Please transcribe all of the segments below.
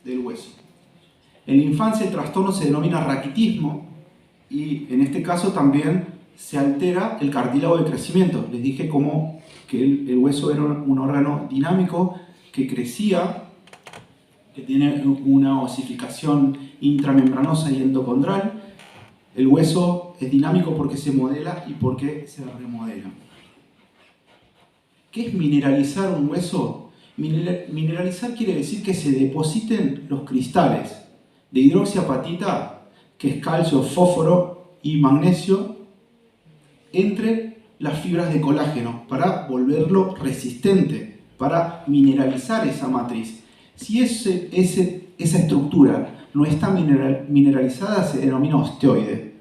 del hueso. En la infancia el trastorno se denomina raquitismo y en este caso también se altera el cartílago de crecimiento. Les dije como que el hueso era un órgano dinámico que crecía, que tiene una osificación intramembranosa y endocondral. El hueso es dinámico porque se modela y porque se remodela. ¿Qué es mineralizar un hueso? Mineralizar quiere decir que se depositen los cristales de hidroxiapatita, que es calcio, fósforo y magnesio, entre las fibras de colágeno para volverlo resistente, para mineralizar esa matriz. Si esa estructura no está mineralizada, se denomina osteoide.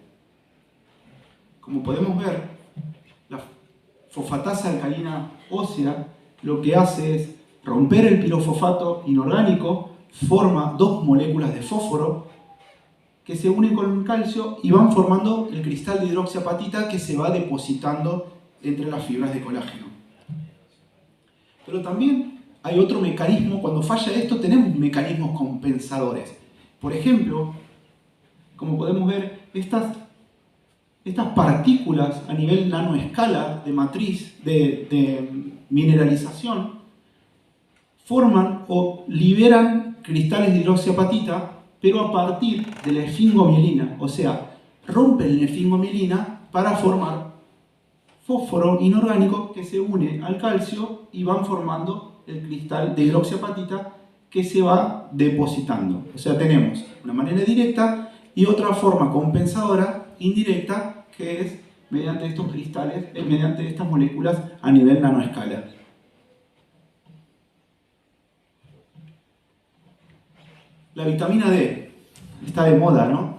Como podemos ver, la fosfatasa alcalina ósea lo que hace es romper el pirofosfato inorgánico, forma dos moléculas de fósforo que se unen con el calcio y van formando el cristal de hidroxiapatita que se va depositando entre las fibras de colágeno. Pero también hay otro mecanismo. Cuando falla esto tenemos mecanismos compensadores. Por ejemplo, como podemos ver, estas partículas a nivel nanoescala de matriz de mineralización forman o liberan cristales de hidroxiapatita, pero a partir de la esfingomielina, o sea, rompen la esfingomielina para formar fósforo inorgánico que se une al calcio y van formando el cristal de hidroxiapatita que se va depositando. O sea, tenemos una manera directa y otra forma compensadora indirecta, que es mediante estos cristales, mediante estas moléculas a nivel nanoescala. La vitamina D está de moda, ¿no?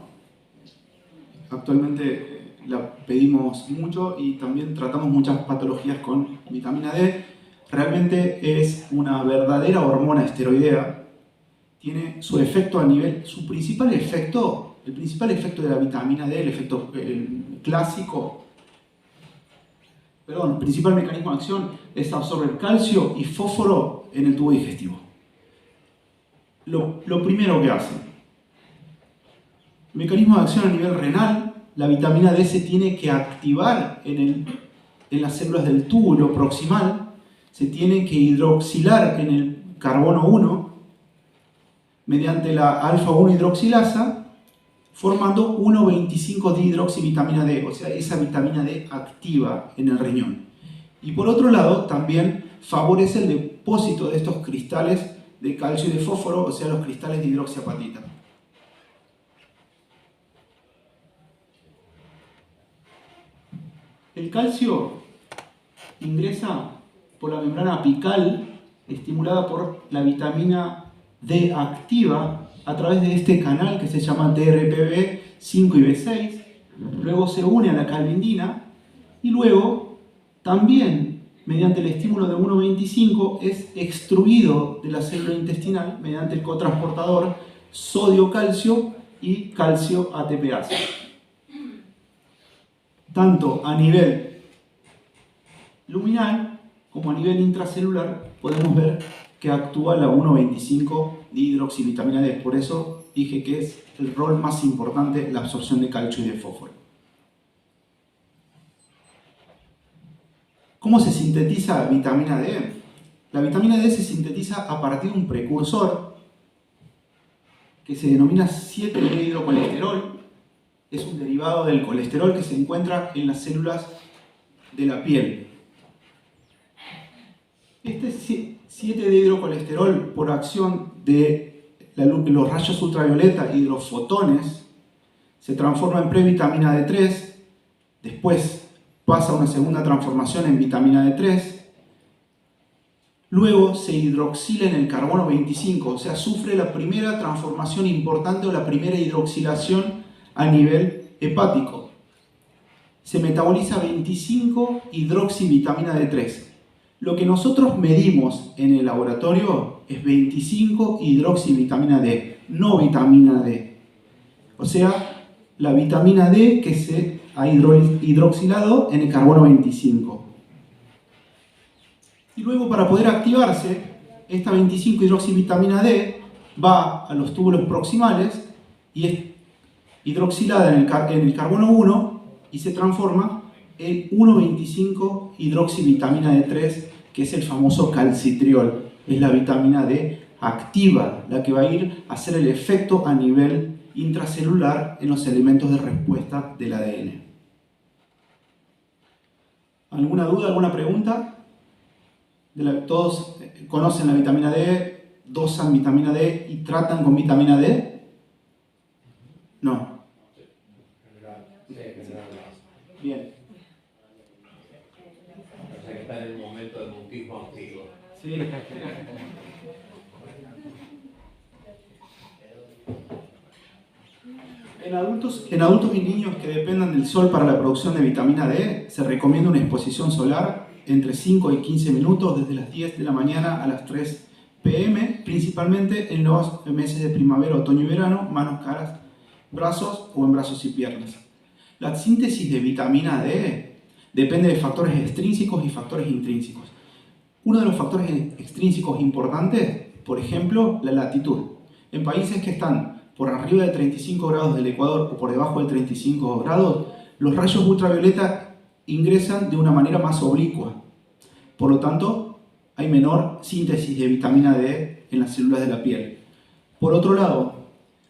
Actualmente la pedimos mucho y también tratamos muchas patologías con vitamina D. Realmente es una verdadera hormona esteroidea. Tiene su efecto a nivel, el principal efecto de la vitamina D, el principal mecanismo de acción es absorber calcio y fósforo en el tubo digestivo. Lo primero que hace, mecanismo de acción a nivel renal, la vitamina D se tiene que activar en las células del túbulo proximal, se tiene que hidroxilar en el carbono 1 mediante la alfa-1 hidroxilasa, formando 1,25-dihidroxivitamina D, o sea, esa vitamina D activa en el riñón. Y por otro lado, también favorece el depósito de estos cristales de calcio y de fósforo, o sea, los cristales de hidroxiapatita. El calcio ingresa por la membrana apical, estimulada por la vitamina D activa, a través de este canal que se llama TRPV5 y B6, luego se une a la calvindina y luego también mediante el estímulo de 1,25 es extruido de la célula intestinal mediante el cotransportador sodio-calcio y calcio-ATPase. Tanto a nivel luminal como a nivel intracelular podemos ver que actúa la 1,25-dihidroxivitamina D. Por eso dije que es el rol más importante la absorción de calcio y de fósforo. ¿Cómo se sintetiza vitamina D? La vitamina D se sintetiza a partir de un precursor que se denomina 7-dihidrocolesterol. Es un derivado del colesterol que se encuentra en las células de la piel. Este 7-dihidrocolesterol, por acción de los rayos ultravioleta y de los fotones, se transforma en previtamina D3, después pasa a una segunda transformación en vitamina D3, luego se hidroxila en el carbono 25, o sea, sufre la primera transformación importante o la primera hidroxilación a nivel hepático. Se metaboliza 25-hidroxivitamina D3. Lo que nosotros medimos en el laboratorio es 25-hidroxivitamina D, no vitamina D. O sea, la vitamina D que se ha hidroxilado en el carbono 25. Y luego, para poder activarse, esta 25-hidroxivitamina D va a los túbulos proximales y es hidroxilada en el carbono 1 y se transforma en 1,25 hidroxivitamina D3, que es el famoso calcitriol. Es la vitamina D activa, la que va a ir a hacer el efecto a nivel intracelular en los elementos de respuesta del ADN. ¿Alguna duda, alguna pregunta? ¿Todos conocen la vitamina D, dosan vitamina D y tratan con vitamina D? No. Bien. O sea que está en el momento del mutismo activo. Sí. En adultos y niños que dependan del sol para la producción de vitamina D, se recomienda una exposición solar entre 5 y 15 minutos desde las 10 de la mañana a las 3 p.m., principalmente en los meses de primavera, otoño y verano, manos, caras, brazos o en brazos y piernas. La síntesis de vitamina D depende de factores extrínsecos y factores intrínsecos. Uno de los factores extrínsecos importantes, por ejemplo, la latitud. En países que están por arriba de 35 grados del Ecuador o por debajo de 35 grados, los rayos ultravioleta ingresan de una manera más oblicua. Por lo tanto, hay menor síntesis de vitamina D en las células de la piel. Por otro lado,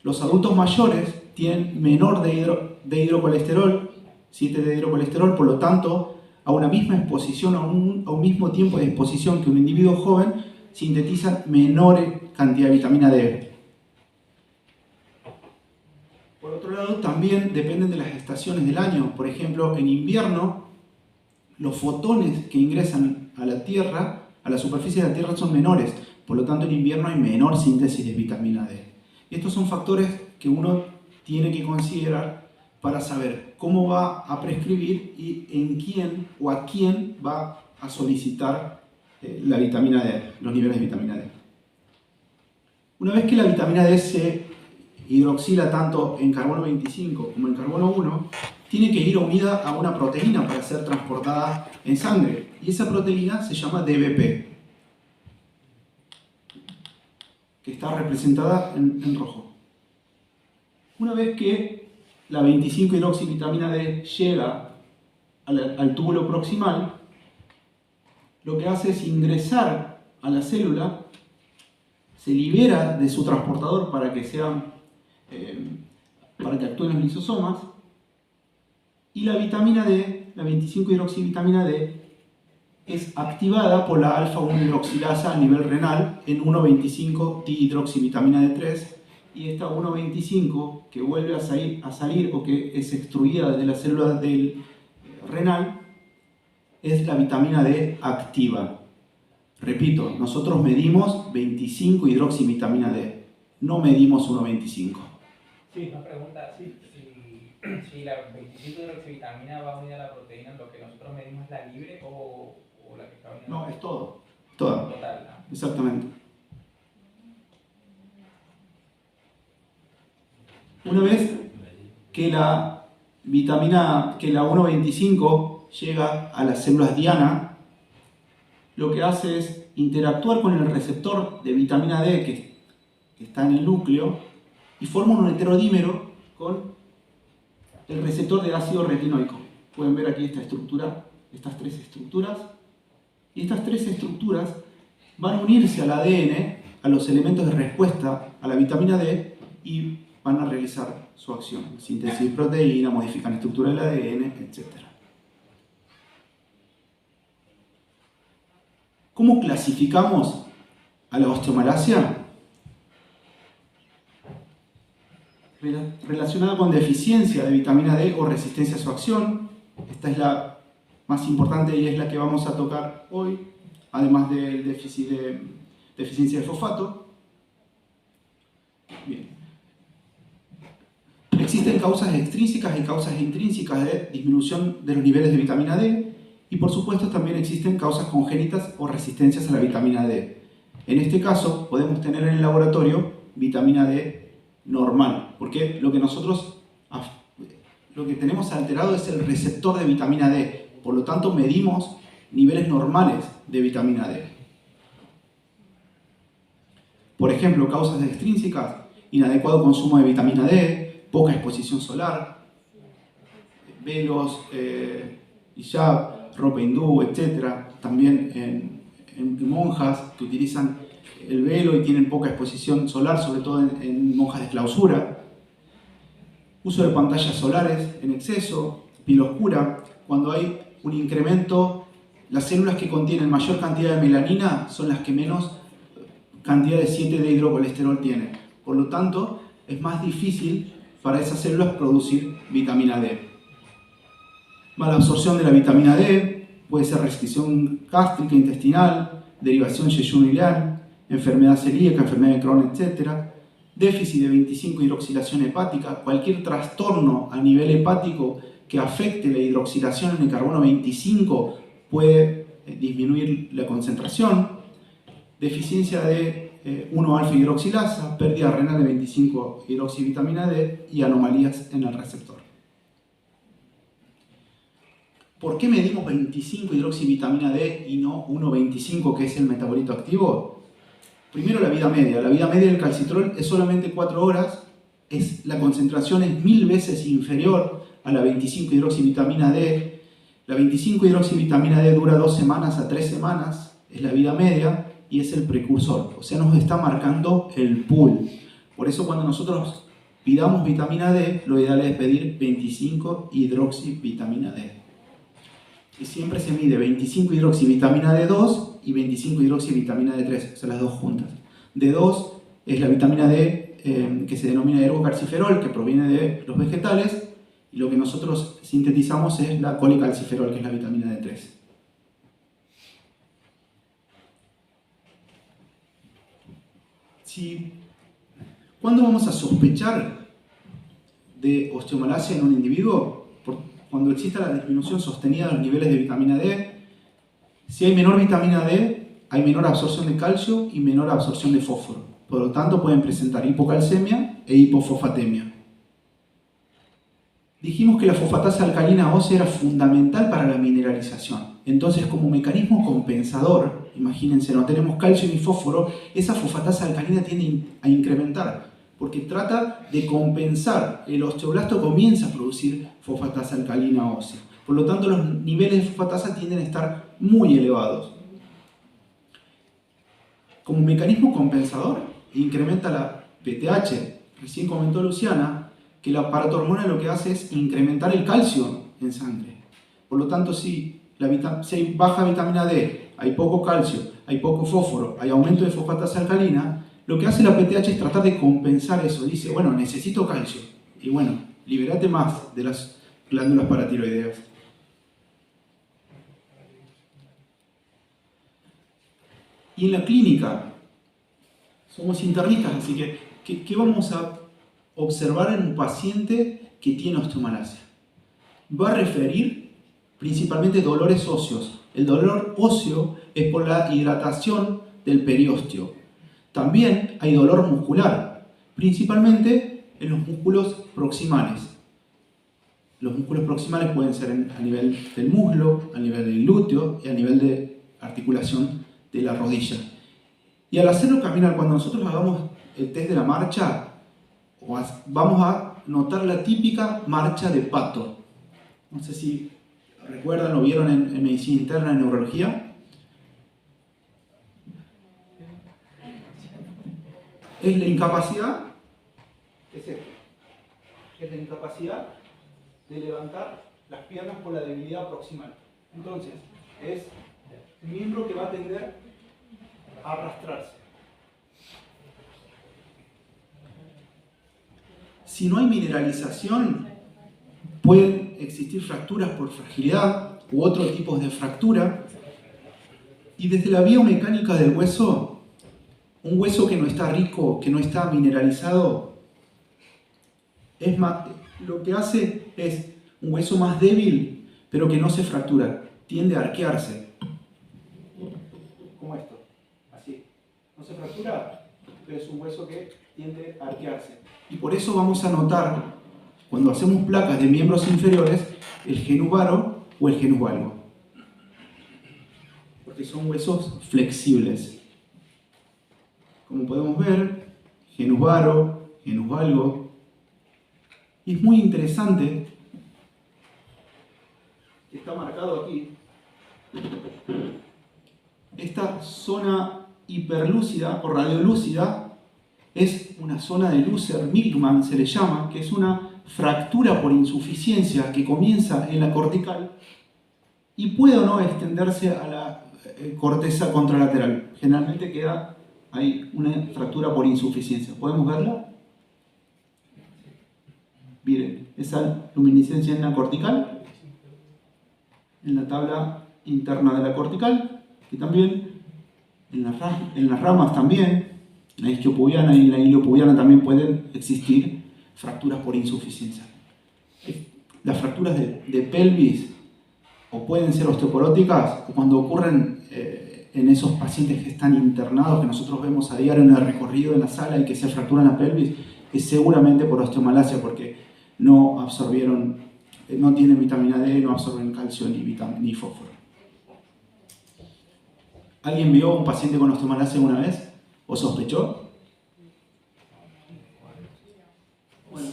los adultos mayores tienen menor de hidrocolesterol, 7 de hidrocolesterol, por lo tanto, a una misma exposición, a un mismo tiempo de exposición que un individuo joven, sintetizan menor cantidad de vitamina D. Por otro lado, también dependen de las estaciones del año. Por ejemplo, en invierno, los fotones que ingresan a la Tierra, a la superficie de la Tierra, son menores. Por lo tanto, en invierno hay menor síntesis de vitamina D. Y estos son factores que uno tiene que considerar para saber cómo va a prescribir y en quién o a quién va a solicitar la vitamina D, los niveles de vitamina D. Una vez que la vitamina D se hidroxila tanto en carbono 25 como en carbono 1, tiene que ir unida a una proteína para ser transportada en sangre. Y esa proteína se llama DBP, que está representada en rojo. Una vez que la 25-hidroxivitamina D llega al túbulo proximal, lo que hace es ingresar a la célula, se libera de su transportador para que actúen los lisosomas, y la vitamina D, la 25-hidroxivitamina D, es activada por la alfa-1-hidroxilasa a nivel renal en 1,25-dihidroxivitamina D3, y esta 1,25 que vuelve a salir o que es extruida de las células del renal es la vitamina D activa. Repito, nosotros medimos 25-hidroxivitamina D, no medimos 1,25. Sí, una pregunta, si la 25-hidroxivitamina va unida a la proteína, ¿lo que nosotros medimos es la libre o la que está unida? No, es todo. Toda. Total, ¿no? Exactamente. Una vez que la 1,25 llega a las células diana, lo que hace es interactuar con el receptor de vitamina D que está en el núcleo y forma un heterodímero con el receptor de ácido retinoico. Pueden ver aquí esta estructura, estas tres estructuras. Y estas tres estructuras van a unirse al ADN, a los elementos de respuesta a la vitamina D, y van a realizar su acción. Síntesis de proteína, modifican la estructura del ADN, etc. ¿Cómo clasificamos a la osteomalacia? Relacionada con deficiencia de vitamina D o resistencia a su acción. Esta es la más importante y es la que vamos a tocar hoy, además del deficiencia de fosfato. Bien. Existen causas extrínsecas y causas intrínsecas de disminución de los niveles de vitamina D, y por supuesto también existen causas congénitas o resistencias a la vitamina D. En este caso podemos tener en el laboratorio vitamina D normal, porque lo que tenemos alterado es el receptor de vitamina D, por lo tanto medimos niveles normales de vitamina D. Por ejemplo, causas extrínsecas, inadecuado consumo de vitamina D, poca exposición solar, velos, hijab, ropa hindú, etc. También en monjas que utilizan el velo y tienen poca exposición solar, sobre todo en monjas de clausura. Uso de pantallas solares en exceso, piel oscura. Cuando hay un incremento, las células que contienen mayor cantidad de melanina son las que menos cantidad de 7 de hidrocolesterol tienen. Por lo tanto, es más difícil para esas células producir vitamina D. Mala absorción de la vitamina D, puede ser restricción gástrica intestinal, derivación yeyuno-ileal, enfermedad celíaca, enfermedad de Crohn, etc. Déficit de 25-hidroxilación hepática, cualquier trastorno a nivel hepático que afecte la hidroxilación en el carbono 25 puede disminuir la concentración. Deficiencia de 1-alfa-hidroxilasa, pérdida renal de 25-hidroxivitamina D y anomalías en el receptor. ¿Por qué medimos 25-hidroxivitamina D y no 1,25 que es el metabolito activo? Primero, la vida media. La vida media del calcitrol es solamente 4 horas. La concentración es 1000 veces inferior a la 25-hidroxivitamina D. La 25-hidroxivitamina D dura 2 semanas a 3 semanas. Es la vida media y es el precursor. O sea, nos está marcando el pool. Por eso cuando nosotros pidamos vitamina D, lo ideal es pedir 25-hidroxivitamina D. Y siempre se mide 25-hidroxivitamina D2 y 25-hidroxivitamina D3, o sea, las dos juntas. D2 es la vitamina D que se denomina ergocalciferol, que proviene de los vegetales, y lo que nosotros sintetizamos es la colecalciferol, que es la vitamina D3. ¿Cuándo vamos a sospechar de osteomalacia en un individuo? Cuando exista la disminución sostenida de los niveles de vitamina D. Si hay menor vitamina D, hay menor absorción de calcio y menor absorción de fósforo. Por lo tanto, pueden presentar hipocalcemia e hipofosfatemia. Dijimos que la fosfatasa alcalina ósea era fundamental para la mineralización. Entonces, como mecanismo compensador, imagínense, no tenemos calcio ni fósforo, esa fosfatasa alcalina tiende a incrementar, porque trata de compensar. El osteoblasto comienza a producir fosfatasa alcalina ósea. Por lo tanto, los niveles de fosfatasa tienden a estar muy elevados. Como mecanismo compensador, incrementa la PTH. Recién comentó Luciana que la paratormona lo que hace es incrementar el calcio en sangre. Por lo tanto, si hay baja vitamina D, hay poco calcio, hay poco fósforo, hay aumento de fosfatasa alcalina, lo que hace la PTH es tratar de compensar eso. Dice, bueno, necesito calcio. Y bueno, liberate más de las glándulas paratiroideas. Y en la clínica, somos internistas, así que, ¿qué vamos a observar en un paciente que tiene osteomalacia? Va a referir principalmente dolores óseos. El dolor óseo es por la hidratación del periósteo. También hay dolor muscular, principalmente en los músculos proximales. Los músculos proximales pueden ser a nivel del muslo, a nivel del glúteo y a nivel de articulación de la rodilla. Y al hacerlo caminar, cuando nosotros hagamos el test de la marcha, vamos a notar la típica marcha de pato. No sé si recuerdan o vieron en medicina interna, en neurología. Es la incapacidad, es la incapacidad de levantar las piernas por la debilidad proximal. Entonces, es el miembro que va a tender a arrastrarse. Si no hay mineralización, pueden existir fracturas por fragilidad u otros tipos de fractura. Y desde la biomecánica del hueso, un hueso que no está rico, que no está mineralizado, lo que hace es un hueso más débil, pero que no se fractura, tiende a arquearse. Como esto, así. No se fractura, pero es un hueso que tiende a arquearse. Y por eso vamos a notar, cuando hacemos placas de miembros inferiores, el genus varo o el genus valgo. Porque son huesos flexibles. como podemos ver, genus varo, genus valgo. Y es muy interesante, está marcado aquí, esta zona hiperlúcida o radiolúcida es una zona de Lusser-Milkman, se le llama, que es una fractura por insuficiencia que comienza en la cortical y puede o no extenderse a la corteza contralateral. Generalmente queda ahí una fractura por insuficiencia. ¿Podemos verla? Miren, esa luminiscencia en la cortical, en la tabla interna de la cortical, y también en las ramas también, en la isquiopubiana y en la iliopubiana también pueden existir fracturas por insuficiencia. Las fracturas de pelvis o pueden ser osteoporóticas o cuando ocurren en esos pacientes que están internados, que nosotros vemos a diario en el recorrido en la sala y que se fracturan la pelvis, es seguramente por osteomalacia porque no absorbieron, no tienen vitamina D, no absorben calcio ni fósforo. ¿Alguien vio a un paciente con osteomalacia una vez? ¿O sospechó? Bueno.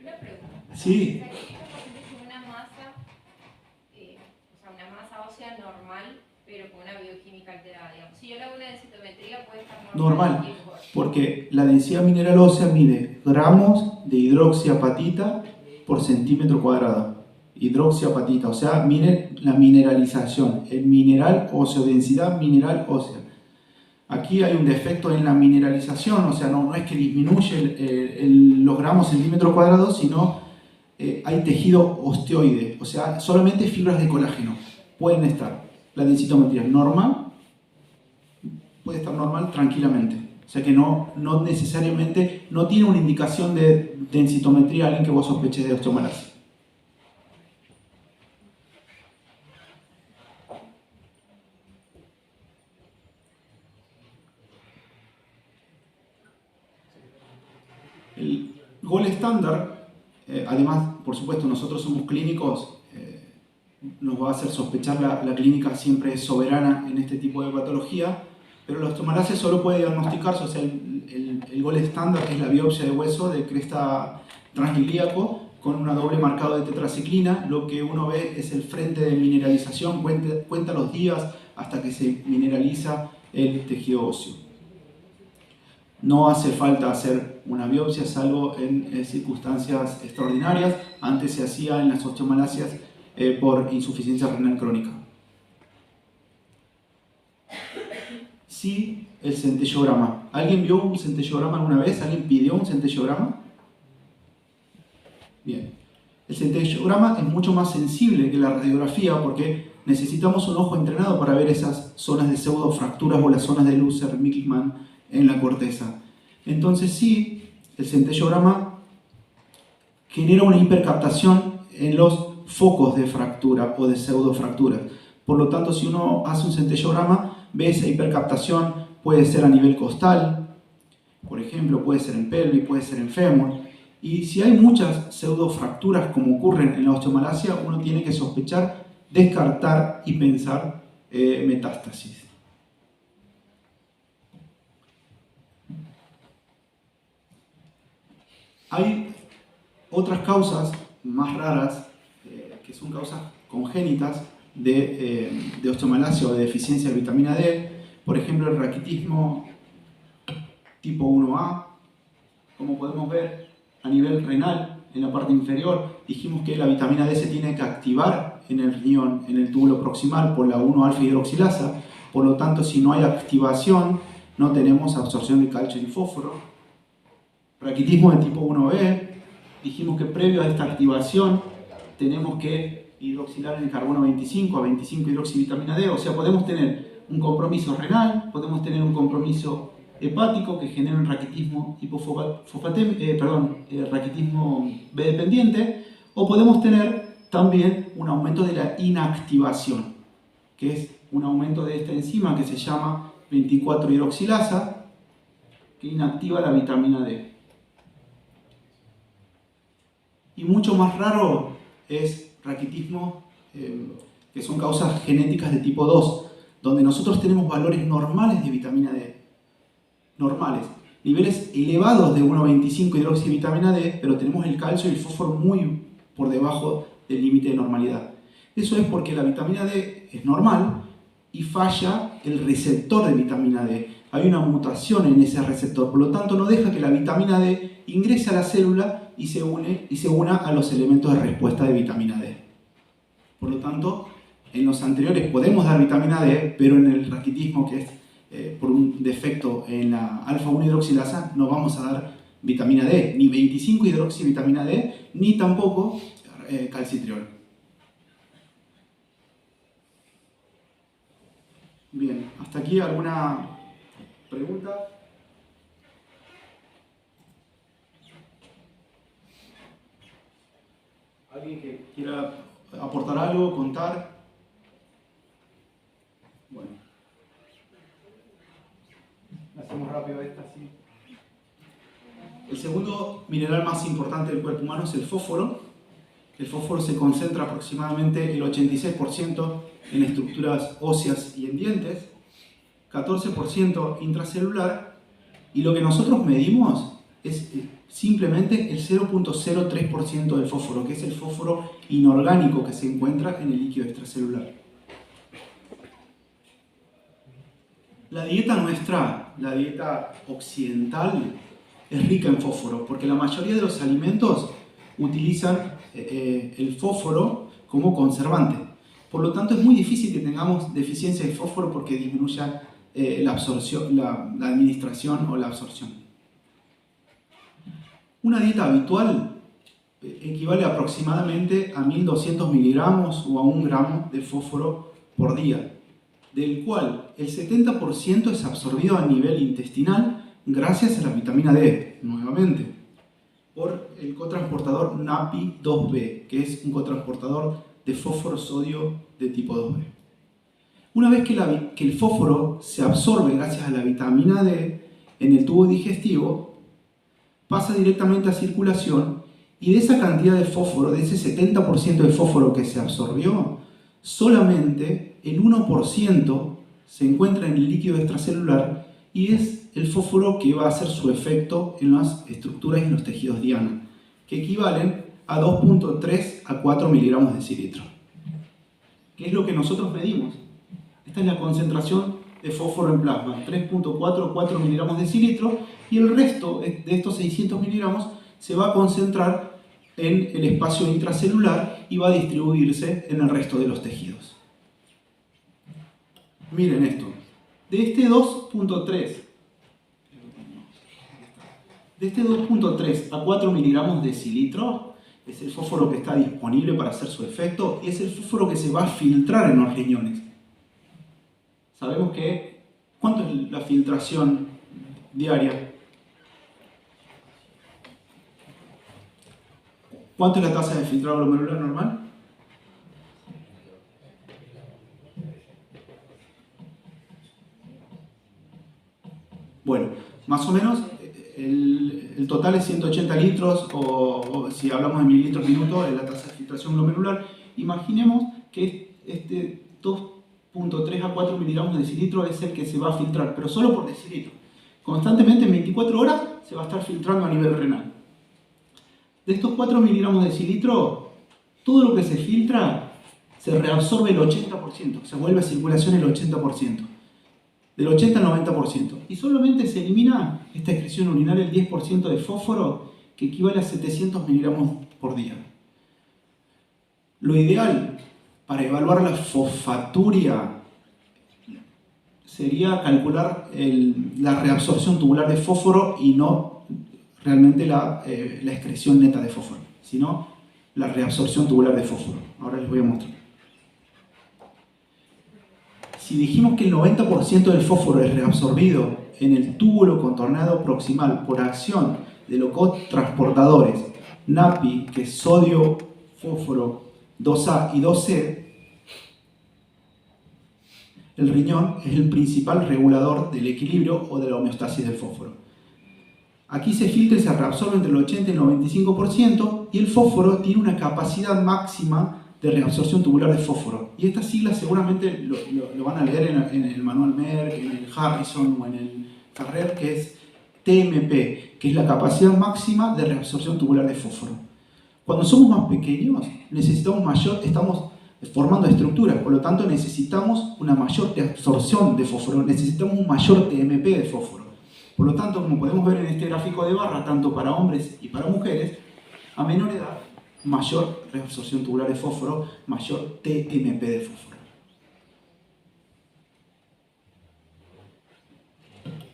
Una pregunta. Sí. Una masa, una masa ósea normal, pero con una bioquímica alterada, digamos. Si yo le hago una densitometría, puede estar Normal, porque la densidad mineral ósea mide gramos de hidroxiapatita por centímetro cuadrado. Hidroxiapatita, o sea, miren la mineralización, el mineral óseo, densidad mineral ósea. Aquí hay un defecto en la mineralización, o sea, no es que disminuye los gramos centímetro cuadrado, sino hay tejido osteoide, o sea, solamente fibras de colágeno pueden estar. La densitometría normal puede estar normal tranquilamente, o sea que no necesariamente, no tiene una indicación de densitometría alguien que vos sospeches de osteomalacia. El gol estándar, además, por supuesto, nosotros somos clínicos, nos va a hacer sospechar la clínica siempre es soberana en este tipo de patología, pero la osteomalacia solo puede diagnosticarse, o sea, el gol estándar, que es la biopsia de hueso de cresta transilíaco con una doble marcado de tetraciclina. Lo que uno ve es el frente de mineralización, cuenta los días hasta que se mineraliza el tejido óseo. No hace falta hacer una biopsia salvo en circunstancias extraordinarias. Antes se hacía en las osteomalacias por insuficiencia renal crónica. Sí, el centellograma. ¿Alguien vio un centellograma alguna vez? ¿Alguien pidió un centellograma? Bien. El centellograma es mucho más sensible que la radiografía porque necesitamos un ojo entrenado para ver esas zonas de pseudofracturas o las zonas de Lusser-Milkman en la corteza. Entonces sí, el centellograma genera una hipercaptación en los focos de fractura o de pseudofracturas. Por lo tanto, si uno hace un centellograma, ve esa hipercaptación, puede ser a nivel costal, por ejemplo, puede ser en pelvis, puede ser en fémur. Y si hay muchas pseudofracturas como ocurren en la osteomalacia, uno tiene que sospechar, descartar y pensar metástasis. Hay otras causas más raras, que son causas congénitas de osteomalacia o de deficiencia de vitamina D. Por ejemplo, el raquitismo tipo 1A. Como podemos ver a nivel renal, en la parte inferior, dijimos que la vitamina D se tiene que activar en el riñón, en el túbulo proximal, por la 1-alfa hidroxilasa. Por lo tanto, si no hay activación, no tenemos absorción de calcio y fósforo. Raquitismo de tipo 1B, dijimos que previo a esta activación tenemos que hidroxilar en el carbono 25 a 25 hidroxivitamina D, o sea, podemos tener un compromiso renal, podemos tener un compromiso hepático que genera un raquitismo raquitismo B dependiente, o podemos tener también un aumento de la inactivación, que es un aumento de esta enzima que se llama 24-hidroxilasa, que inactiva la vitamina D. Y mucho más raro es raquitismo, que son causas genéticas de tipo 2. donde nosotros tenemos valores normales de vitamina D, normales, niveles elevados de 1,25 hidroxivitamina D, pero tenemos el calcio y el fósforo muy por debajo del límite de normalidad. Eso es porque la vitamina D es normal y falla el receptor de vitamina D. Hay una mutación en ese receptor, por lo tanto no deja que la vitamina D ingrese a la célula y se una a los elementos de respuesta de vitamina D. Por lo tanto, en los anteriores podemos dar vitamina D, pero en el raquitismo, que es por un defecto en la alfa-1 hidroxilasa, no vamos a dar vitamina D, ni 25 hidroxivitamina D, ni tampoco calcitriol. Bien, hasta aquí alguna pregunta. ¿Alguien que quiera aportar algo, contar? Bueno. Hacemos rápido esta, sí. El segundo mineral más importante del cuerpo humano es el fósforo. El fósforo se concentra aproximadamente el 86% en estructuras óseas y en dientes, 14% intracelular, y lo que nosotros medimos es simplemente el 0,03% del fósforo, que es el fósforo inorgánico que se encuentra en el líquido extracelular. La dieta nuestra, la dieta occidental, es rica en fósforo, porque la mayoría de los alimentos utilizan el fósforo como conservante. Por lo tanto, es muy difícil que tengamos deficiencia de fósforo porque disminuya la absorción, la administración o la absorción. Una dieta habitual equivale aproximadamente a 1200 miligramos o a 1 gramo de fósforo por día, del cual el 70% es absorbido a nivel intestinal gracias a la vitamina D, nuevamente, por el cotransportador NAPI2B, que es un cotransportador de fósforo-sodio de tipo 2B. Una vez que el fósforo se absorbe gracias a la vitamina D en el tubo digestivo, pasa directamente a circulación y de esa cantidad de fósforo, de ese 70% de fósforo que se absorbió, solamente el 1% se encuentra en el líquido extracelular y es el fósforo que va a hacer su efecto en las estructuras y en los tejidos diana, que equivalen a 2,3 a 4 miligramos de decilitro. ¿Qué es lo que nosotros medimos? Esta es la concentración de fósforo en plasma, 3,4 a 4 miligramos de decilitro, y el resto de estos 600 miligramos se va a concentrar en el espacio intracelular y va a distribuirse en el resto de los tejidos. Miren esto, de este 2,3 a 4 miligramos de decilitro es el fósforo que está disponible para hacer su efecto y es el fósforo que se va a filtrar en los riñones. Sabemos que, ¿cuánto es la filtración diaria? ¿Cuánto es la tasa de filtrado glomerular normal? Bueno, más o menos el total es 180 litros o si hablamos de mililitros minuto es la tasa de filtración glomerular. Imaginemos que este 2,3 a 4 miligramos de decilitro es el que se va a filtrar, pero solo por decilitro. Constantemente en 24 horas se va a estar filtrando a nivel renal. De estos 4 miligramos de decilitro, todo lo que se filtra se reabsorbe el 80%, se vuelve a circulación el 80%, del 80 al 90%. Y solamente se elimina esta excreción urinaria el 10% de fósforo, que equivale a 700 miligramos por día. Lo ideal para evaluar la fosfaturia sería calcular la reabsorción tubular de fósforo y no realmente la excreción neta de fósforo, sino la reabsorción tubular de fósforo. Ahora les voy a mostrar. Si dijimos que el 90% del fósforo es reabsorbido en el túbulo contorneado proximal por acción de los cotransportadores NAPI, que es sodio, fósforo 2A y 2C, el riñón es el principal regulador del equilibrio o de la homeostasis del fósforo. Aquí se filtra y se reabsorbe entre el 80 y el 95% y el fósforo tiene una capacidad máxima de reabsorción tubular de fósforo. Y estas siglas seguramente lo van a leer en el manual Merck, en el Harrison o en el Carrer, que es TMP, que es la capacidad máxima de reabsorción tubular de fósforo. Cuando somos más pequeños, estamos formando estructuras, por lo tanto necesitamos una mayor absorción de fósforo, necesitamos un mayor TMP de fósforo. Por lo tanto, como podemos ver en este gráfico de barra, tanto para hombres y para mujeres, a menor edad, mayor reabsorción tubular de fósforo, mayor TMP de fósforo.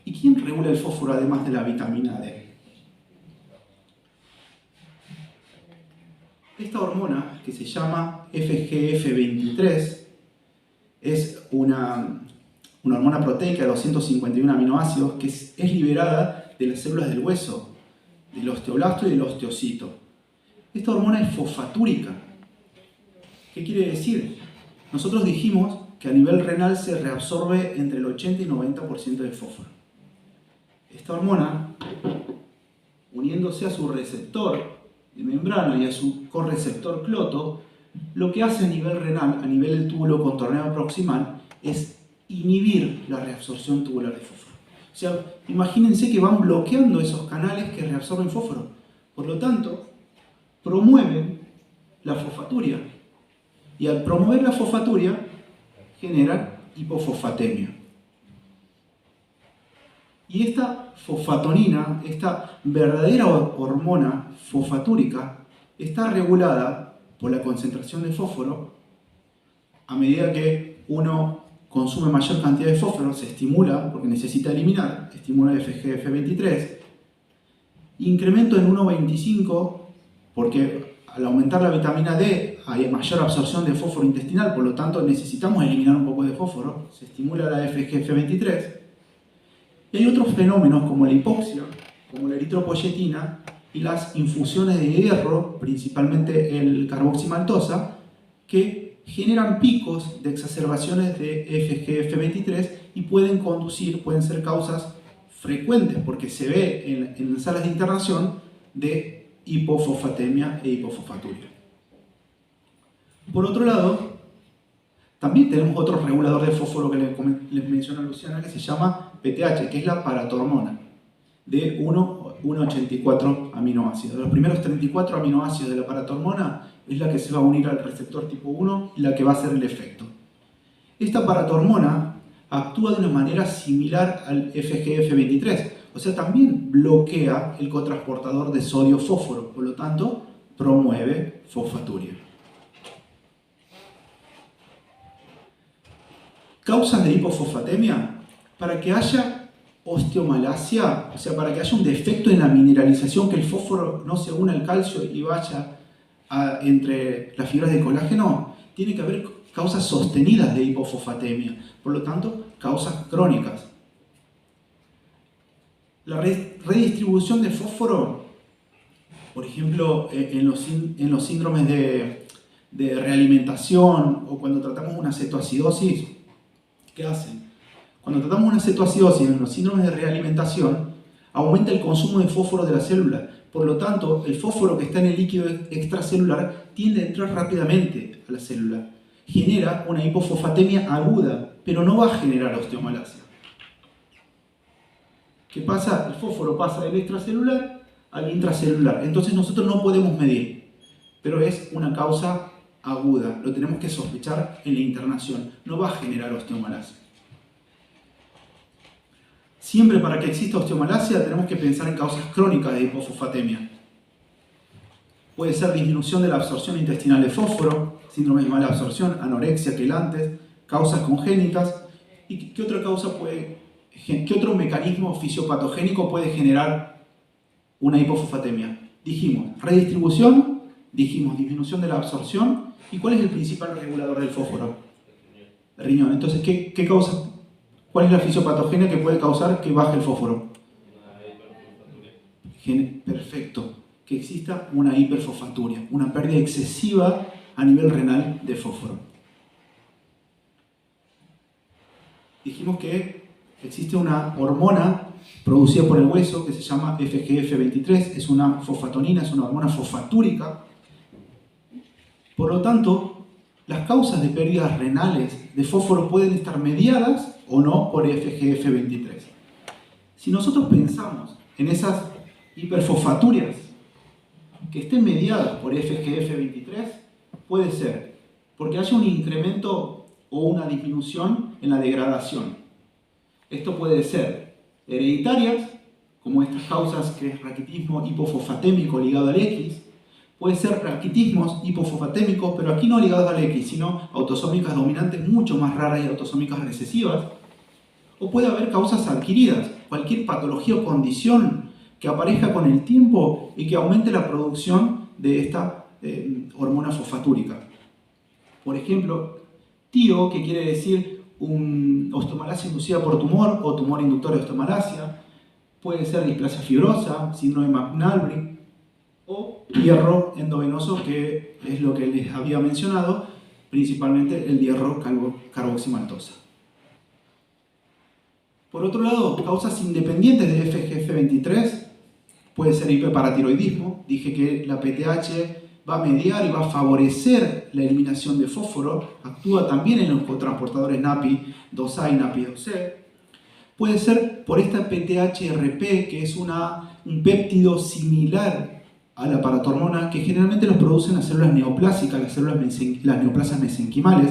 ¿Y quién regula el fósforo además de la vitamina D? Esta hormona, que se llama FGF23, es una hormona proteica de 251 aminoácidos que es liberada de las células del hueso, del osteoblasto y del osteocito. Esta hormona es fosfatúrica. ¿Qué quiere decir? Nosotros dijimos que a nivel renal se reabsorbe entre el 80 y 90% del fósforo. Esta hormona, uniéndose a su receptor de membrana y a su correceptor cloto, lo que hace a nivel renal, a nivel del túbulo contorneado proximal, es inhibir la reabsorción tubular de fósforo. O sea, imagínense que van bloqueando esos canales que reabsorben fósforo. Por lo tanto, promueven la fosfaturia. Y al promover la fosfaturia, generan hipofosfatemia. Y esta fosfatonina, esta verdadera hormona fosfatúrica, está regulada por la concentración de fósforo. A medida que uno consume mayor cantidad de fósforo, se estimula, porque necesita eliminar, estimula el FGF23. Incremento en 1,25, porque al aumentar la vitamina D hay mayor absorción de fósforo intestinal, por lo tanto necesitamos eliminar un poco de fósforo, se estimula la FGF23. Y hay otros fenómenos como la hipoxia, como la eritropoyetina y las infusiones de hierro, principalmente el carboximaltosa, que generan picos de exacerbaciones de FGF23 y pueden ser causas frecuentes, porque se ve en las salas de internación, de hipofosfatemia e hipofosfaturia. Por otro lado, también tenemos otro regulador de fósforo que les menciona Luciana, que se llama PTH, que es la paratormona, de 1,84 aminoácidos. De los primeros 34 aminoácidos de la paratormona es la que se va a unir al receptor tipo 1 y la que va a hacer el efecto. Esta paratormona actúa de una manera similar al FGF23, o sea, también bloquea el cotransportador de sodio-fósforo, por lo tanto, promueve fosfaturia. Causas de hipofosfatemia. Para que haya osteomalacia, o sea, para que haya un defecto en la mineralización, que el fósforo no se una al calcio y vaya entre las fibras de colágeno, tiene que haber causas sostenidas de hipofosfatemia, por lo tanto, causas crónicas. La redistribución de fósforo, por ejemplo, en los síndromes de realimentación o cuando tratamos una cetoacidosis, ¿qué hacen? Cuando tratamos una cetoacidosis en los síndromes de realimentación, aumenta el consumo de fósforo de la célula. Por lo tanto, el fósforo que está en el líquido extracelular tiende a entrar rápidamente a la célula. Genera una hipofosfatemia aguda, pero no va a generar osteomalacia. ¿Qué pasa? El fósforo pasa del extracelular al intracelular. Entonces nosotros no podemos medir, pero es una causa aguda. Lo tenemos que sospechar en la internación. No va a generar osteomalacia. Siempre para que exista osteomalacia tenemos que pensar en causas crónicas de hipofosfatemia. Puede ser disminución de la absorción intestinal de fósforo, síndrome de mala absorción, anorexia, quelantes, causas congénitas. ¿Y qué otra causa qué otro mecanismo fisiopatogénico puede generar una hipofosfatemia? Dijimos redistribución, dijimos disminución de la absorción. ¿Y cuál es el principal regulador del fósforo? El riñón. Entonces, ¿qué causa? ¿Cuál es la fisiopatogenia que puede causar que baje el fósforo? Perfecto. Que exista una hiperfosfaturia, una pérdida excesiva a nivel renal de fósforo. Dijimos que existe una hormona producida por el hueso que se llama FGF23, es una fosfatonina, es una hormona fosfatúrica. Por lo tanto, las causas de pérdidas renales de fósforo pueden estar mediadas o no por FGF23. Si nosotros pensamos en esas hiperfosfaturias que estén mediadas por FGF23, puede ser porque haya un incremento o una disminución en la degradación. Esto puede ser hereditarias, como estas causas que es raquitismo hipofosfatémico ligado al X, puede ser raquitismos hipofosfatémicos, pero aquí no ligados al X, sino autosómicas dominantes mucho más raras y autosómicas recesivas, o puede haber causas adquiridas, cualquier patología o condición que aparezca con el tiempo y que aumente la producción de esta hormona fosfatúrica. Por ejemplo, TIO, que quiere decir osteomalacia inducida por tumor o tumor inductor de osteomalacia, puede ser displasia fibrosa, síndrome McNally o hierro endovenoso, que es lo que les había mencionado, principalmente el hierro carboximaltosa. Por otro lado, causas independientes de FGF23 puede ser hiperparatiroidismo. Dije que la PTH va a mediar y va a favorecer la eliminación de fósforo, actúa también en los cotransportadores NAPI2A y NAPI2C. Puede ser por esta PTHRP, que es un péptido similar a la paratormona, que generalmente los producen las células neoplásicas, las neoplasias mesenquimales.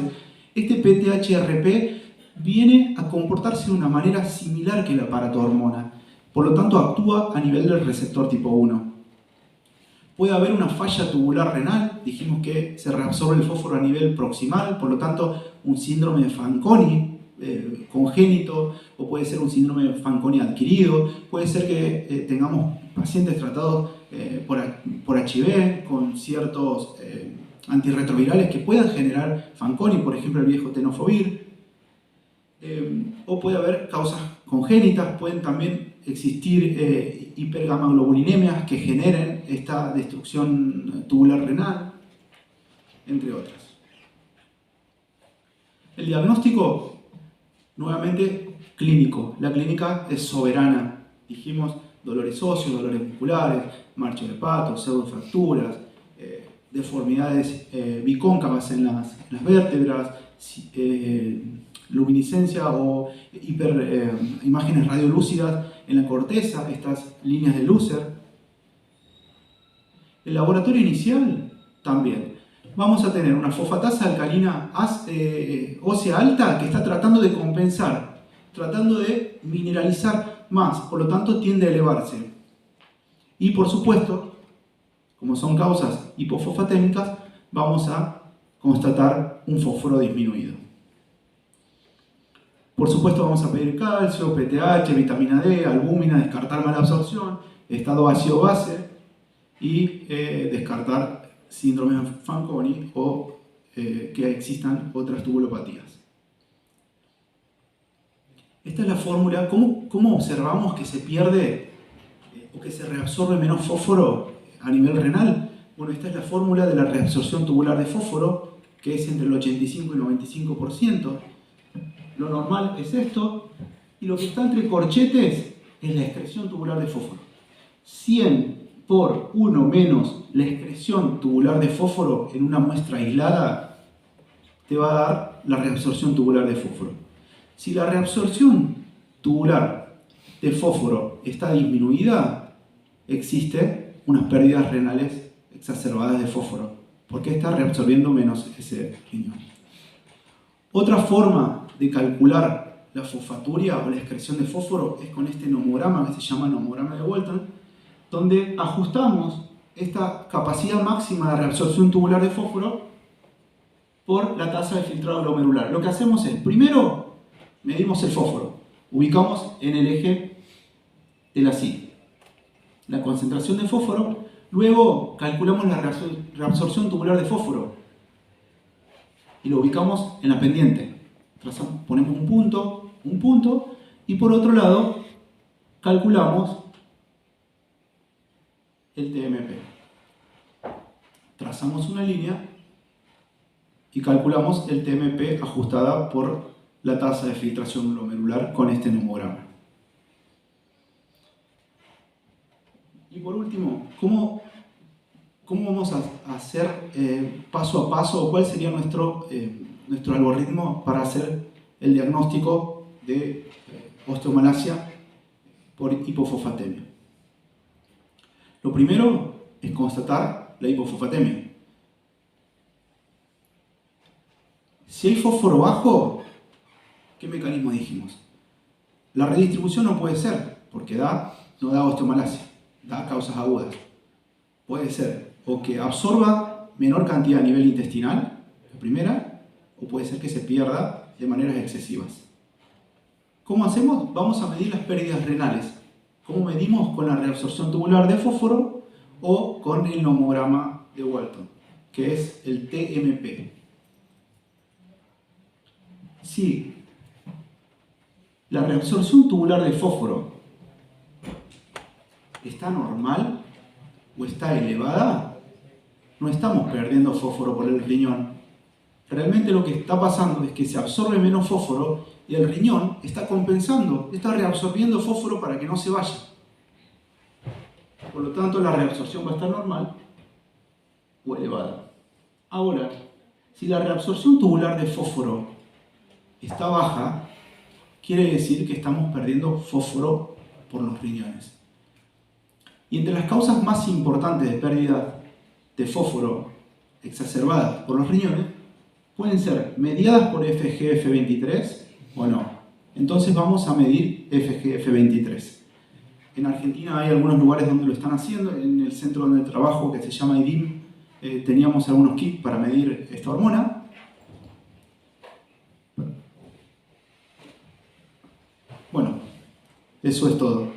Este PTHRP viene a comportarse de una manera similar que la paratormona, por lo tanto actúa a nivel del receptor tipo 1. Puede haber una falla tubular renal, dijimos que se reabsorbe el fósforo a nivel proximal, por lo tanto un síndrome de Fanconi congénito, o puede ser un síndrome de Fanconi adquirido, puede ser que tengamos pacientes tratados por HIV con ciertos antirretrovirales que puedan generar Fanconi, por ejemplo el viejo tenofovir, o puede haber causas congénitas, pueden también existir hipergamaglobulinemias que generen esta destrucción tubular renal, entre otras. El diagnóstico, nuevamente, clínico. La clínica es soberana. Dijimos dolores óseos, dolores musculares, marcho de pato, pseudofracturas, deformidades bicóncavas en las vértebras, luminiscencia o imágenes radiolúcidas en la corteza, estas líneas de Lucer. El laboratorio inicial también. Vamos a tener una fosfatasa alcalina ósea alta que está tratando de compensar, tratando de mineralizar más, por lo tanto tiende a elevarse. Y por supuesto, como son causas hipofosfatémicas, vamos a constatar un fósforo disminuido. Por supuesto vamos a pedir calcio, PTH, vitamina D, albúmina, descartar mala absorción, estado ácido-base y descartar síndrome de Fanconi o que existan otras tubulopatías. Esta es la fórmula. ¿Cómo observamos que se pierde o que se reabsorbe menos fósforo a nivel renal? Bueno, esta es la fórmula de la reabsorción tubular de fósforo, que es entre el 85 y 95%. Lo normal es esto, y lo que está entre corchetes es la excreción tubular de fósforo. 100 por 1 menos la excreción tubular de fósforo en una muestra aislada te va a dar la reabsorción tubular de fósforo. Si la reabsorción tubular de fósforo está disminuida, existe unas pérdidas renales exacerbadas de fósforo, porque está reabsorbiendo menos ese riñón. Otra forma de calcular la fosfaturia o la excreción de fósforo es con este nomograma que se llama nomograma de Walton, donde ajustamos esta capacidad máxima de reabsorción tubular de fósforo por la tasa de filtrado glomerular. Lo que hacemos es, primero, medimos el fósforo, ubicamos en el eje de la SI la concentración de fósforo, luego calculamos la reabsorción tubular de fósforo y lo ubicamos en la pendiente. Ponemos un punto, y por otro lado calculamos el TMP. Trazamos una línea y calculamos el TMP ajustada por la tasa de filtración glomerular con este nomograma. Y por último, ¿cómo ¿cómo vamos a hacer paso a paso? ¿Cuál sería nuestro algoritmo para hacer el diagnóstico de osteomalacia por hipofosfatemia? Lo primero es constatar la hipofosfatemia. Si hay fósforo bajo, ¿qué mecanismo dijimos? La redistribución no puede ser, porque no da osteomalacia, da causas agudas. Puede ser o que absorba menor cantidad a nivel intestinal, la primera, o puede ser que se pierda de maneras excesivas. ¿Cómo hacemos? Vamos a medir las pérdidas renales. ¿Cómo medimos? Con la reabsorción tubular de fósforo o con el nomograma de Walton, que es el TMP. Si la reabsorción tubular de fósforo está normal o está elevada, no estamos perdiendo fósforo por el riñón. Realmente lo que está pasando es que se absorbe menos fósforo y el riñón está compensando, está reabsorbiendo fósforo para que no se vaya. Por lo tanto, la reabsorción va a estar normal o elevada. Ahora, si la reabsorción tubular de fósforo está baja, quiere decir que estamos perdiendo fósforo por los riñones. Y entre las causas más importantes de pérdida de fósforo exacerbadas por los riñones pueden ser mediadas por FGF23 o no. Entonces vamos a medir FGF23. En Argentina hay algunos lugares donde lo están haciendo. En el centro donde trabajo, que se llama IDIM, teníamos algunos kits para medir esta hormona. Bueno, eso es todo.